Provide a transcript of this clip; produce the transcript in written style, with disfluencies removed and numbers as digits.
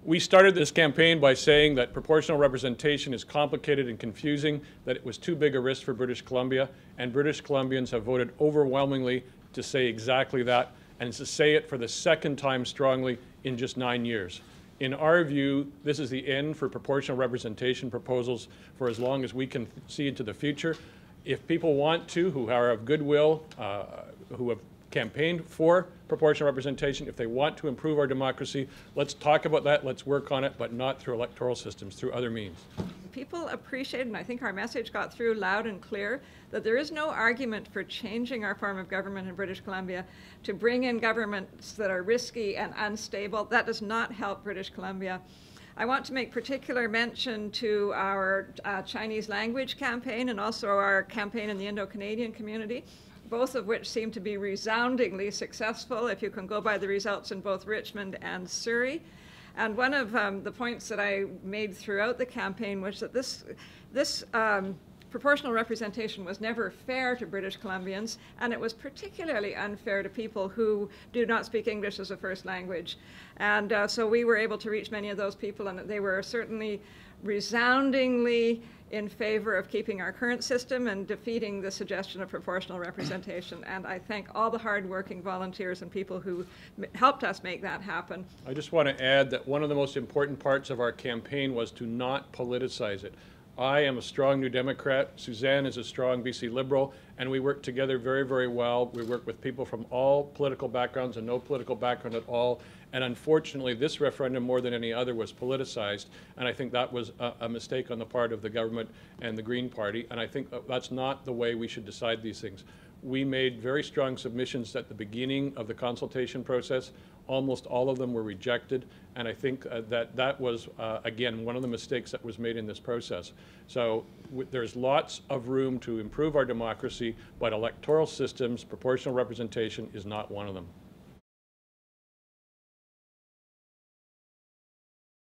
We started this campaign by saying that proportional representation is complicated and confusing, that it was too big a risk for British Columbia, and British Columbians have voted overwhelmingly to say exactly that, and to say it for the second time strongly in just 9 years. In our view, this is the end for proportional representation proposals for as long as we can see into the future. If people want to, who are of goodwill, who have campaigned for proportional representation, if they want to improve our democracy, let's talk about that, let's work on it, but not through electoral systems, through other means. People appreciate, and I think our message got through loud and clear, that there is no argument for changing our form of government in British Columbia to bring in governments that are risky and unstable. That does not help British Columbia. I want to make particular mention to our Chinese language campaign and also our campaign in the Indo-Canadian community, both of which seem to be resoundingly successful if you can go by the results in both Richmond and Surrey. And one of the points that I made throughout the campaign was that this proportional representation was never fair to British Columbians, and it was particularly unfair to people who do not speak English as a first language. And so we were able to reach many of those people, and they were certainly resoundingly in favor of keeping our current system and defeating the suggestion of proportional representation. And I thank all the hardworking volunteers and people who helped us make that happen. I just want to add that one of the most important parts of our campaign was to not politicize it. I am a strong New Democrat, Suzanne is a strong BC Liberal, and we work together very, very well. We work with people from all political backgrounds and no political background at all. And unfortunately, this referendum, more than any other, was politicized. And I think that was a mistake on the part of the government and the Green Party. And I think that's not the way we should decide these things. We made very strong submissions at the beginning of the consultation process. Almost all of them were rejected. And I think that was, again, one of the mistakes that was made in this process. So there's lots of room to improve our democracy, but electoral systems, proportional representation is not one of them.